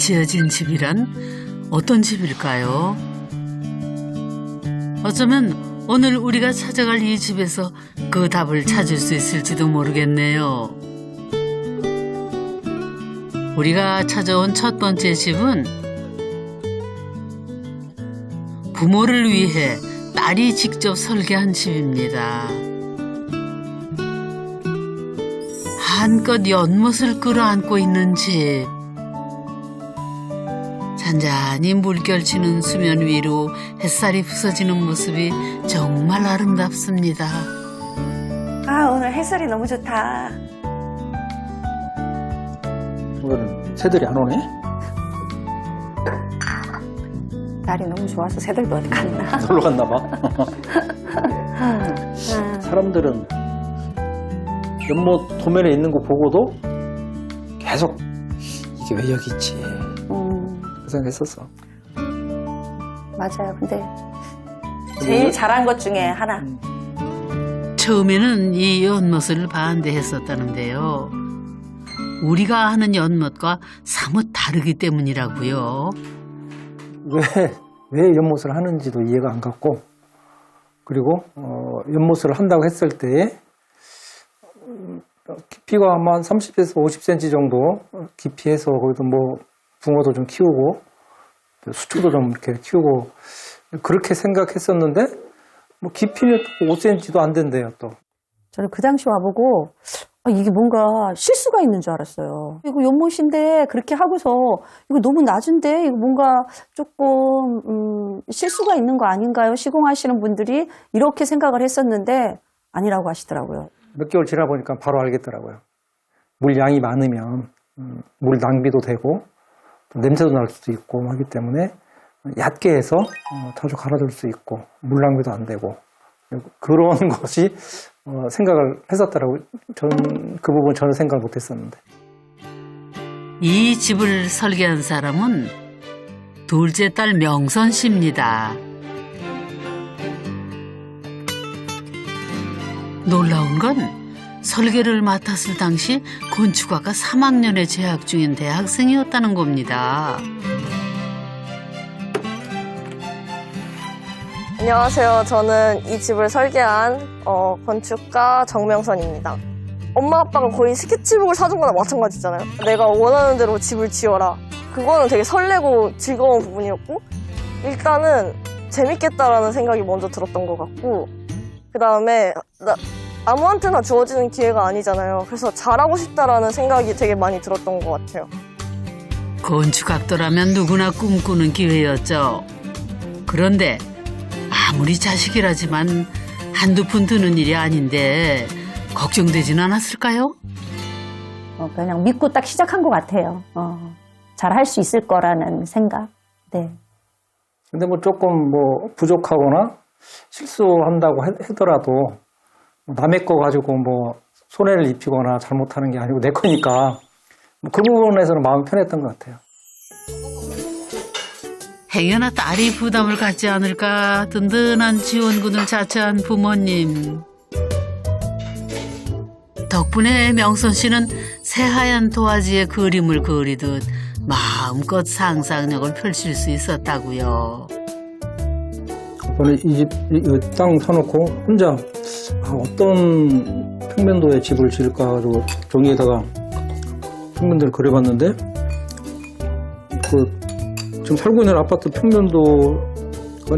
지어진 집이란 어떤 집일까요? 어쩌면 오늘 우리가 찾아갈 이 집에서 그 답을 찾을 수 있을지도 모르겠네요. 우리가 찾아온 첫 번째 집은 부모를 위해 딸이 직접 설계한 집입니다. 한껏 연못을 끌어안고 있는 집. 잔잔히 물결치는 수면 위로 햇살이 부서지는 모습이 정말 아름답습니다. 아, 오늘 햇살이 너무 좋다. 오늘은 새들이 안 오네? 날이 너무 좋아서 새들도 어디 갔나? 놀러 갔나 봐. 사람들은 연못 도면에 있는 거 보고도 계속 이게 왜 여기 있지? 그 생각했었어. 맞아요. 근데 제일 잘한 것 중에 하나. 처음에는 이 연못을 반대했었다는데요. 우리가 하는 연못과 사뭇 다르기 때문이라고요. 왜 연못을 하는지도 이해가 안 갔고, 그리고 연못을 한다고 했을 때에 깊이가 아마 한 30에서 50cm 정도 깊이해서 거기도 뭐 붕어도 좀 키우고 수초도 좀 이렇게 키우고 그렇게 생각했었는데 뭐 깊이는 5cm도 안 된대요 또. 저는 그 당시 와보고 이게 뭔가 실수가 있는 줄 알았어요. 이거 연못인데 그렇게 하고서 이거 너무 낮은데 이거 뭔가 조금 실수가 있는 거 아닌가요? 시공하시는 분들이 이렇게 생각을 했었는데 아니라고 하시더라고요. 몇 개월 지나 보니까 바로 알겠더라고요. 물량이 많으면 물 낭비도 되고 또 냄새도 날 수도 있고 하기 때문에 얕게 해서 자주 갈아줄 수 있고 물 낭비도 안 되고 그런 것이 생각을 했었더라고요. 저는 그 부분 전혀 생각을 못 했었는데. 이 집을 설계한 사람은 둘째 딸 명선 씨입니다. 놀라운 건 설계를 맡았을 당시 건축학과 3학년에 재학 중인 대학생이었다는 겁니다. 안녕하세요. 저는 이 집을 설계한 건축가 정명선입니다. 엄마 아빠가 거의 스케치북을 사준 거나 마찬가지잖아요. 내가 원하는 대로 집을 지어라. 그거는 되게 설레고 즐거운 부분이었고 일단은 재밌겠다라는 생각이 먼저 들었던 것 같고 그 다음에 아무한테나 주어지는 기회가 아니잖아요. 그래서 잘하고 싶다라는 생각이 되게 많이 들었던 것 같아요. 건축학도라면 누구나 꿈꾸는 기회였죠. 그런데 아무리 자식이라지만 한두 푼 드는 일이 아닌데 걱정되진 않았을까요? 그냥 믿고 딱 시작한 것 같아요. 잘할 수 있을 거라는 생각. 네. 근데 뭐 조금 뭐 부족하거나 실수한다고 하더라도 남의 거 가지고 뭐 손해를 입히거나 잘못하는 게 아니고 내 거니까 그 부분에서는 마음이 편했던 것 같아요. 행여나 딸이 부담을 갖지 않을까 든든한 지원군을 자처한 부모님. 덕분에 명선 씨는 새하얀 도화지에 그림을 그리듯 마음껏 상상력을 펼칠 수 있었다고요. 저는 이 집 땅 사놓고 혼자 어떤 평면도의 집을 지을까 가지고 종이에다가 평면도를 그려봤는데 지금 살고 있는 아파트 평면도가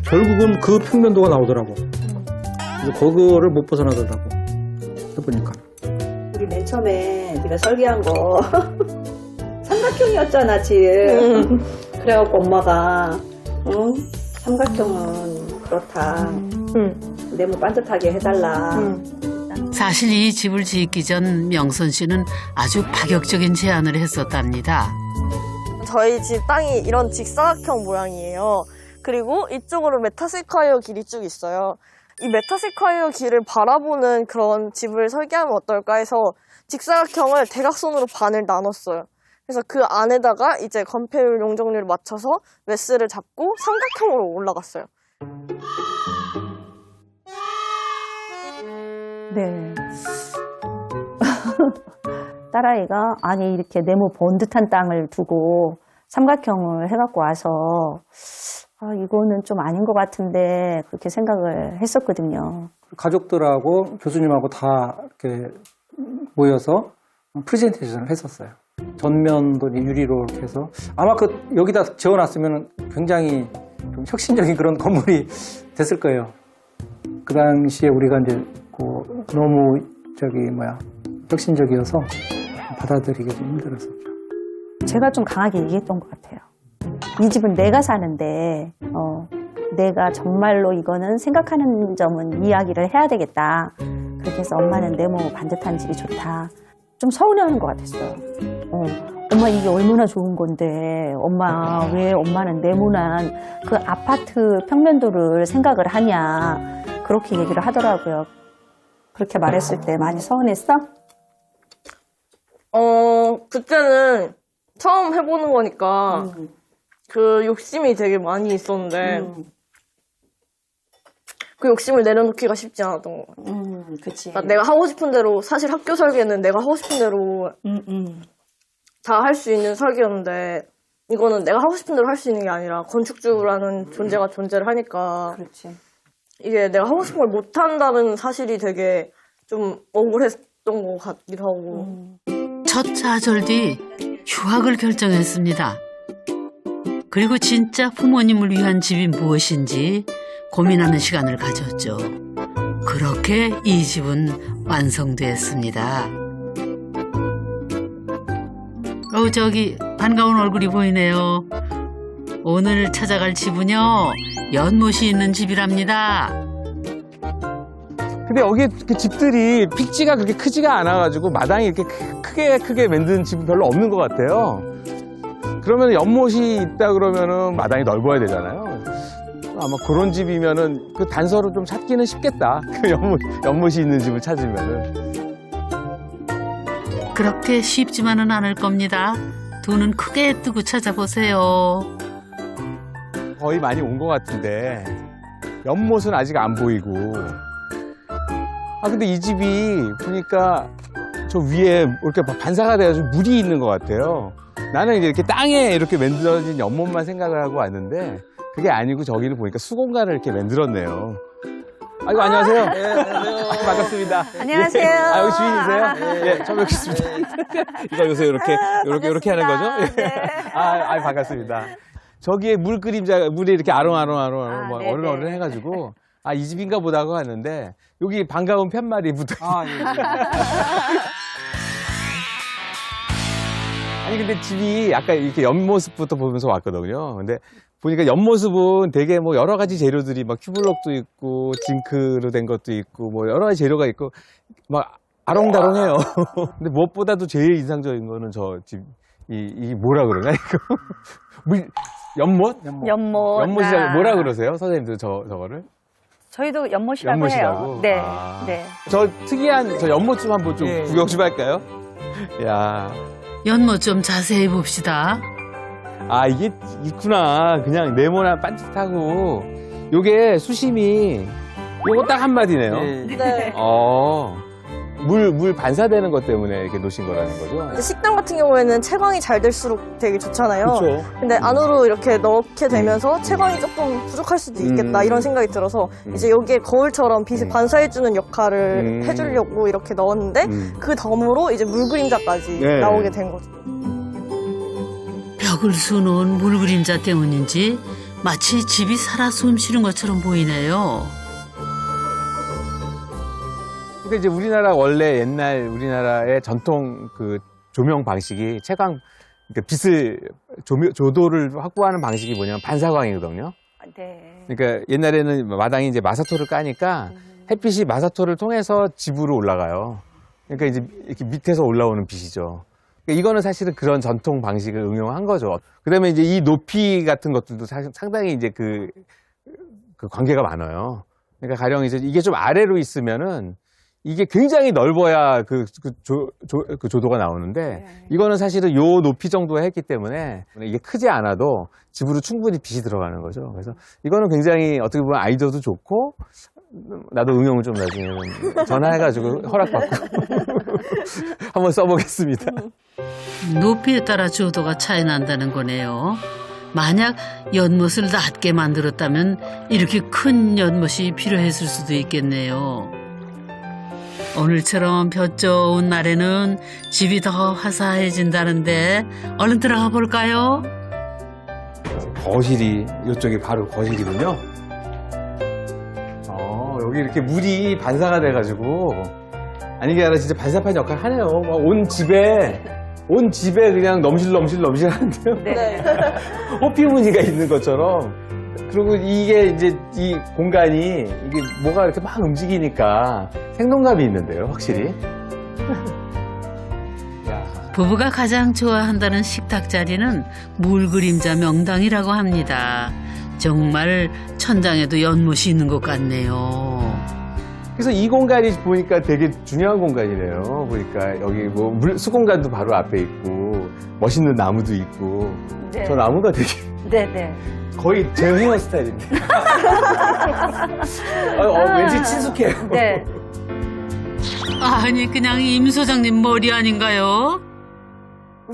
결국은 그 평면도가 나오더라고. 그래서 그거를 못 벗어나더라고. 해보니까. 우리 맨 처음에 네가 설계한 거 삼각형이었잖아 집. 그래갖고 엄마가 삼각형은 그렇다. 네모 반듯하게 해달라. 사실 이 집을 짓기 전 명선 씨는 아주 파격적인 제안을 했었답니다. 저희 집 땅이 이런 직사각형 모양이에요. 그리고 이쪽으로 메타세콰이어 길이 쭉 있어요. 이 메타세콰이어 길을 바라보는 그런 집을 설계하면 어떨까 해서 직사각형을 대각선으로 반을 나눴어요. 그래서 그 안에다가 이제 건폐율 용적률을 맞춰서 메스를 잡고 삼각형으로 올라갔어요. 네. 딸아이가 아니 이렇게 네모 번듯한 땅을 두고 삼각형을 해갖고 와서 아, 이거는 좀 아닌 것 같은데 그렇게 생각을 했었거든요. 가족들하고 교수님하고 다 이렇게 모여서 프레젠테이션을 했었어요. 전면도 유리로 이렇게 해서 아마 여기다 지어놨으면 굉장히 좀 혁신적인 그런 건물이 됐을 거예요. 그 당시에 우리가 이제 너무 혁신적이어서 받아들이기 좀 힘들었었죠. 제가 좀 강하게 얘기했던 것 같아요. 이 집은 내가 사는데 내가 정말로 이거는 생각하는 점은 이야기를 해야 되겠다. 그렇게 해서 엄마는 네모 반듯한 집이 좋다. 좀 서운해하는 것 같았어요. 엄마 이게 얼마나 좋은 건데 엄마 왜 엄마는 네모난 그 아파트 평면도를 생각을 하냐 그렇게 얘기를 하더라고요. 그렇게 말했을 때 많이 서운했어? 그때는 처음 해보는 거니까 그 욕심이 되게 많이 있었는데 그 욕심을 내려놓기가 쉽지 않았던 것 같아. 그치. 그러니까 내가 하고 싶은 대로 사실 학교 설계는 내가 하고 싶은 대로 다 할 수 있는 설계였는데 이거는 내가 하고 싶은 대로 할 수 있는 게 아니라 건축주라는 존재가 존재를 하니까 그렇지. 이게 내가 하고 싶은 걸 못한다는 사실이 되게 좀 억울했던 것 같기도 하고 첫 좌절 뒤 휴학을 결정했습니다. 그리고 진짜 부모님을 위한 집이 무엇인지 고민하는 시간을 가졌죠. 그렇게 이 집은 완성됐습니다. 저기 반가운 얼굴이 보이네요. 오늘 찾아갈 집은요, 연못이 있는 집이랍니다. 근데 여기 그 집들이 픽지가 그렇게 크지가 않아가지고 마당이 이렇게 크게 만든 집은 별로 없는 것 같아요. 그러면 연못이 있다 그러면은 마당이 넓어야 되잖아요. 아마 그런 집이면은 그 단서를 좀 찾기는 쉽겠다. 그 연못이 있는 집을 찾으면은. 그렇게 쉽지만은 않을 겁니다. 두 눈 크게 뜨고 찾아보세요. 거의 많이 온 것 같은데 연못은 아직 안 보이고. 근데 이 집이 보니까 저 위에 이렇게 반사가 돼가지고 물이 있는 것 같아요. 나는 이제 이렇게 땅에 이렇게 만들어진 연못만 생각을 하고 왔는데 그게 아니고 저기를 보니까 수공간을 이렇게 만들었네요. 아이고, 안녕하세요. 네, 안녕하세요. 반갑습니다. 안녕하세요. 예. 여기 주인이세요? 네, 처음 뵙겠습니다. 이거 요새 이렇게 하는 거죠? 네. 반갑습니다. 저기에 물이 이렇게 아롱아롱 막 네네. 어른어른 해가지고 이 집인가 보다 하고 갔는데 여기 반가운 편말이 붙어 있어요. 아니 근데 집이 아까 이렇게 옆모습부터 보면서 왔거든요. 근데 보니까 옆모습은 되게 뭐 여러 가지 재료들이 막 큐블럭도 있고 징크로 된 것도 있고 뭐 여러 가지 재료가 있고 막 아롱다롱해요. 근데 무엇보다도 제일 인상적인 거는 저 집 이 뭐라 그러나 이거 연못? 연못이라고 뭐라 그러세요? 선생님들 저거를? 저희도 연못이라고 연못이라고? 해요. 네. 아. 네. 저 특이한 저 연못 좀 한번 좀 구경 좀 할까요? 야. 연못 좀 자세히 봅시다. 이게 있구나. 그냥 네모난 반듯하고 요게 수심이 요거 딱 한마디네요. 네. 물 반사되는 것 때문에 이렇게 놓으신 거라는 거죠? 이제 식당 같은 경우에는 채광이 잘 될수록 되게 좋잖아요. 그렇죠. 근데 안으로 이렇게 넣게 되면서 채광이 조금 부족할 수도 있겠다 이런 생각이 들어서 이제 여기에 거울처럼 빛을 반사해주는 역할을 해주려고 이렇게 넣었는데 그 덤으로 이제 물 그림자까지 네. 나오게 된 거죠. 벽을 수놓은 물 그림자 때문인지 마치 집이 살아 숨쉬는 것처럼 보이네요. 그러니까 이제 우리나라 원래 옛날 우리나라의 전통 그 조명 방식이 채광, 그러니까 빛을 조도를 확보하는 방식이 뭐냐면 반사광이거든요. 네. 그러니까 옛날에는 마당이 이제 마사토를 까니까 햇빛이 마사토를 통해서 집으로 올라가요. 그러니까 이제 이렇게 밑에서 올라오는 빛이죠. 그러니까 이거는 사실은 그런 전통 방식을 응용한 거죠. 그다음에 이제 이 높이 같은 것들도 사실 상당히 이제 그 관계가 많아요. 그러니까 가령 이제 이게 좀 아래로 있으면은 이게 굉장히 넓어야 그 조도가 나오는데 이거는 사실은 요 높이 정도에 했기 때문에 이게 크지 않아도 집으로 충분히 빛이 들어가는 거죠. 그래서 이거는 굉장히 어떻게 보면 아이디어도 좋고 나도 응용을 좀 나중에는 전화해가지고 허락받고 한번 써보겠습니다. 높이에 따라 조도가 차이 난다는 거네요. 만약 연못을 낮게 만들었다면 이렇게 큰 연못이 필요했을 수도 있겠네요. 오늘처럼 볕 좋은 날에는 집이 더 화사해진다는데 얼른 들어가 볼까요? 거실이 이쪽이 바로 거실이군요. 여기 이렇게 물이 반사가 돼가지고 아니 게 아니라 진짜 반사판 역할 하네요. 막 온 집에 그냥 넘실넘실 하는데요. 네. 호피무늬가 있는 것처럼. 그리고 이게 이제 이 공간이 이게 뭐가 이렇게 막 움직이니까 생동감이 있는데요, 확실히. 부부가 가장 좋아한다는 식탁 자리는 물그림자 명당이라고 합니다. 정말 천장에도 연못이 있는 것 같네요. 그래서 이 공간이 보니까 되게 중요한 공간이네요. 보니까 여기 뭐 수공간도 바로 앞에 있고 멋있는 나무도 있고. 네. 저 나무가 되게 네네. 거의 제 헤어스타일인데. 왠지 친숙해요. 네. 아니 그냥 임 소장님 머리 아닌가요?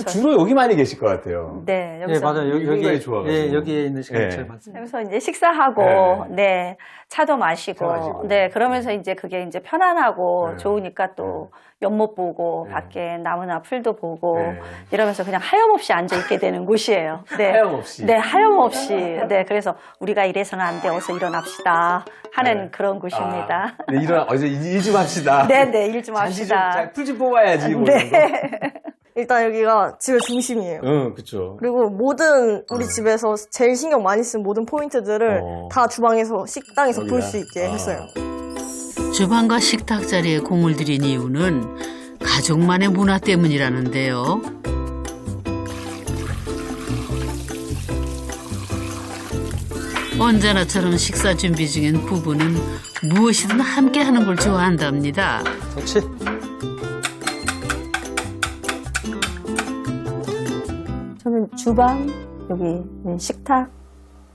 주로 여기 많이 계실 것 같아요. 네. 예, 여기서. 맞아요. 이 공간이 좋아가지고. 예, 여기에 있는 시간이 예. 제일 많습니다. 여기서 이제 식사하고, 네, 차도 마시고, 차 마시고. 네, 그러면서 이제 그게 이제 편안하고 네. 좋으니까 또 연못 보고, 네. 밖에 나무나 풀도 보고, 네. 이러면서 그냥 하염없이 앉아있게 되는 곳이에요. 네. 하염없이. 네, 하염없이. 네, 그래서 우리가 이래서는 안 돼, 어서 일어납시다 하는 네. 그런 곳입니다. 네, 어제 일 좀 합시다. 네, 네, 일 좀 합시다. 풀 좀 뽑아야지. 뭐 이런 거. 네. 일단 여기가 집의 중심이에요. 응, 그쵸. 그리고 모든 우리 집에서 제일 신경 많이 쓴 모든 포인트들을 다 주방에서 식당에서 볼 수 있게 했어요. 주방과 식탁 자리에 공을 들인 이유는 가족만의 문화 때문이라는데요. 언제나처럼 식사 준비 중인 부부는 무엇이든 함께 하는 걸 좋아한답니다. 좋지? 저는 주방, 여기 식탁,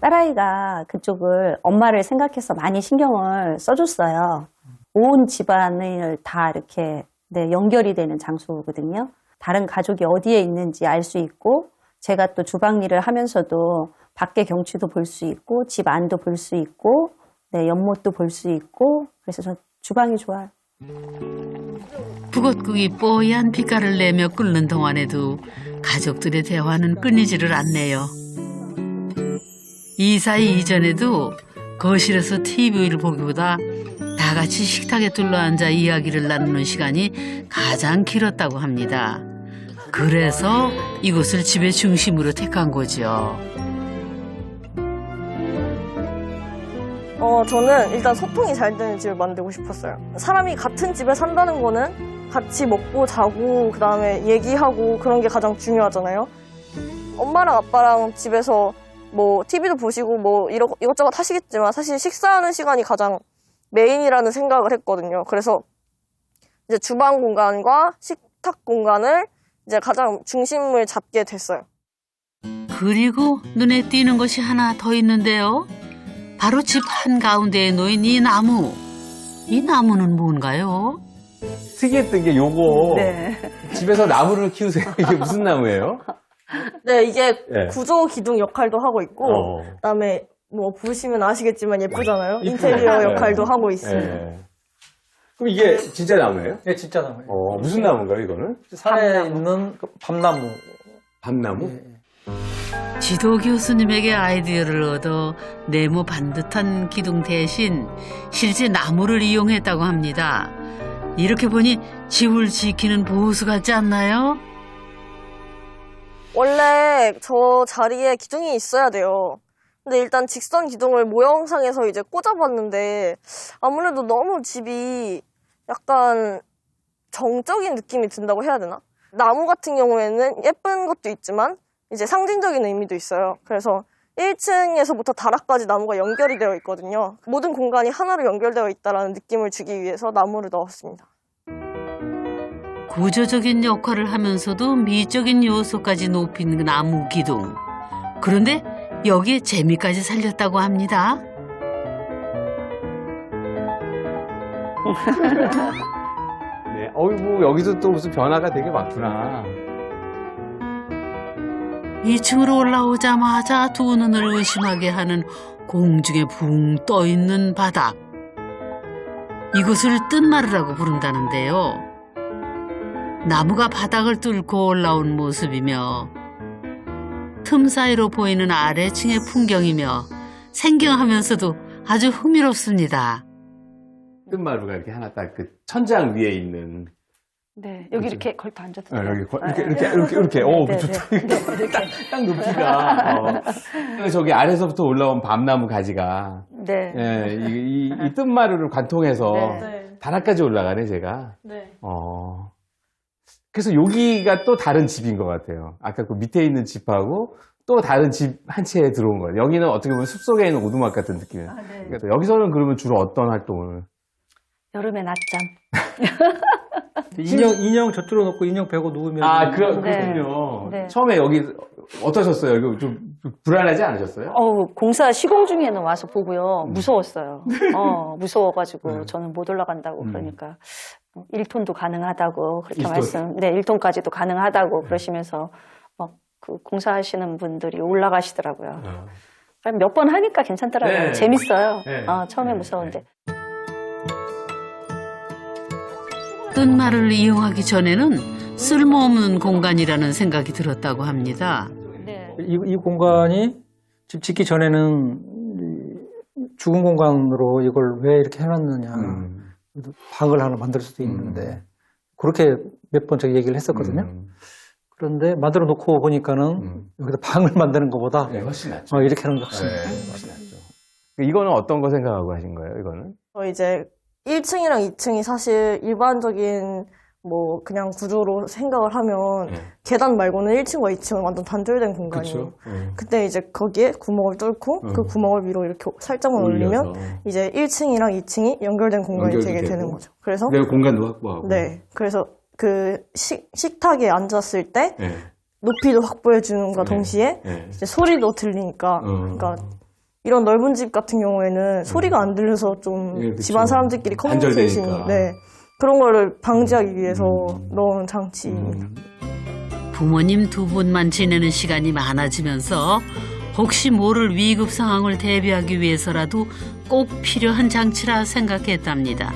딸아이가 그쪽을 엄마를 생각해서 많이 신경을 써줬어요. 온 집안을 다 이렇게 네, 연결이 되는 장소거든요. 다른 가족이 어디에 있는지 알 수 있고, 제가 또 주방 일을 하면서도 밖에 경치도 볼 수 있고, 집 안도 볼 수 있고, 네, 연못도 볼 수 있고, 그래서 저 주방이 좋아요. 북엇국이 뽀얀 빛깔을 내며 끓는 동안에도 가족들의 대화는 끊이지를 않네요. 이사이 이전에도 거실에서 TV를 보기보다 다 같이 식탁에 둘러앉아 이야기를 나누는 시간이 가장 길었다고 합니다. 그래서 이곳을 집의 중심으로 택한 거죠. 저는 일단 소통이 잘 되는 집을 만들고 싶었어요. 사람이 같은 집에 산다는 거는 같이 먹고 자고 그다음에 얘기하고 그런 게 가장 중요하잖아요. 엄마랑 아빠랑 집에서 뭐 TV도 보시고 뭐 이것저것 하시겠지만 사실 식사하는 시간이 가장 메인이라는 생각을 했거든요. 그래서 이제 주방 공간과 식탁 공간을 이제 가장 중심을 잡게 됐어요. 그리고 눈에 띄는 것이 하나 더 있는데요. 바로 집 한가운데에 놓인 이 나무. 이 나무는 뭔가요? 특이했던 게 요거. 네. 집에서 나무를 키우세요. 이게 무슨 나무예요? 네, 이게 네. 구조 기둥 역할도 하고 있고 그다음에 뭐 보시면 아시겠지만 예쁘잖아요. 인테리어 역할도 하고 있습니다. 네. 그럼 이게 진짜 나무예요? 예, 진짜 나무예요. 무슨 나무인가요, 이거는? 산에 있는 그 밤나무. 밤나무? 지도 교수님에게 아이디어를 얻어 네모 반듯한 기둥 대신 실제 나무를 이용했다고 합니다. 이렇게 보니 집을 지키는 보수 같지 않나요? 원래 저 자리에 기둥이 있어야 돼요. 근데 일단 직선 기둥을 모형상에서 이제 꽂아봤는데 아무래도 너무 집이 약간 정적인 느낌이 든다고 해야 되나? 나무 같은 경우에는 예쁜 것도 있지만 이제 상징적인 의미도 있어요. 그래서 1층에서부터 다락까지 나무가 연결이 되어 있거든요. 모든 공간이 하나로 연결되어 있다는 느낌을 주기 위해서 나무를 넣었습니다. 구조적인 역할을 하면서도 미적인 요소까지 높인 나무 기둥. 그런데 여기에 재미까지 살렸다고 합니다. 네, 어이구 여기서 또 무슨 변화가 되게 많구나. 2층으로 올라오자마자 두 눈을 의심하게 하는 공중에 붕 떠있는 바닥. 이곳을 뜬마루라고 부른다는데요. 나무가 바닥을 뚫고 올라온 모습이며 틈 사이로 보이는 아래층의 풍경이며 생경하면서도 아주 흥미롭습니다. 뜬마루가 이렇게 하나 딱 그 천장 위에 있는. 네, 여기 이렇게 걸터 앉아도 돼요. 여기 이렇게. 오, 네, 딱 높이가. 저기 아래서부터 올라온 밤나무 가지가. 네. 예, 이 뜬마루를 관통해서 네. 바닥까지 올라가네, 제가. 네. 그래서 여기가 또 다른 집인 것 같아요. 아까 그 밑에 있는 집하고 또 다른 집 한 채에 들어온 거예요. 여기는 어떻게 보면 숲속에 있는 오두막 같은 느낌이에요. 네. 그러니까 여기서는 그러면 주로 어떤 활동을? 여름에 낮잠. 인형 저쪽으로 놓고 인형 빼고 누우면 그렇군요. 네. 처음에 여기 어떠셨어요? 여기 좀 불안하지 않으셨어요? 공사 시공 중에는 와서 보고요. 무서웠어요. 무서워가지고 저는 못 올라간다고 그러니까 1톤도 가능하다고 그렇게 1톤? 네, 1톤까지도 가능하다고 그러시면서 그 공사하시는 분들이 올라가시더라고요. 몇 번 하니까 괜찮더라고요. 네. 재밌어요. 네. 처음에 네. 무서운데. 뜬마루를 이용하기 전에는 쓸모없는 공간이라는 생각이 들었다고 합니다. 네. 이 공간이 집 짓기 전에는 죽은 공간으로 이걸 왜 이렇게 해놨느냐. 방을 하나 만들 수도 있는데 그렇게 몇 번 제가 얘기를 했었거든요. 그런데 만들어 놓고 보니까는 여기다 방을 만드는 것보다 훨씬 낫죠. 이렇게 하는 게 훨씬 훨씬 낫죠. 이거는 어떤 거 생각하고 하신 거예요, 이거는? 이제 1층이랑 2층이 사실 일반적인 뭐 그냥 구조로 생각을 하면 계단 말고는 1층과 2층은 완전 단절된 공간이에요. 그때 이제 거기에 구멍을 뚫고 그 구멍을 위로 이렇게 살짝만 올리면 이제 1층이랑 2층이 연결된 공간이 되게 되는 거죠. 그래서 내가 공간도 확보하고. 네, 그래서 그 식탁에 앉았을 때 높이도 확보해 주는 것과 동시에 이제 소리도 들리니까 그러니까 이런 넓은 집 같은 경우에는 소리가 안 들려서 좀 집안 사람들끼리 커뮤니케이션이 그런 거를 방지하기 위해서 넣은 장치입니다. 부모님 두 분만 지내는 시간이 많아지면서 혹시 모를 위급 상황을 대비하기 위해서라도 꼭 필요한 장치라 생각했답니다.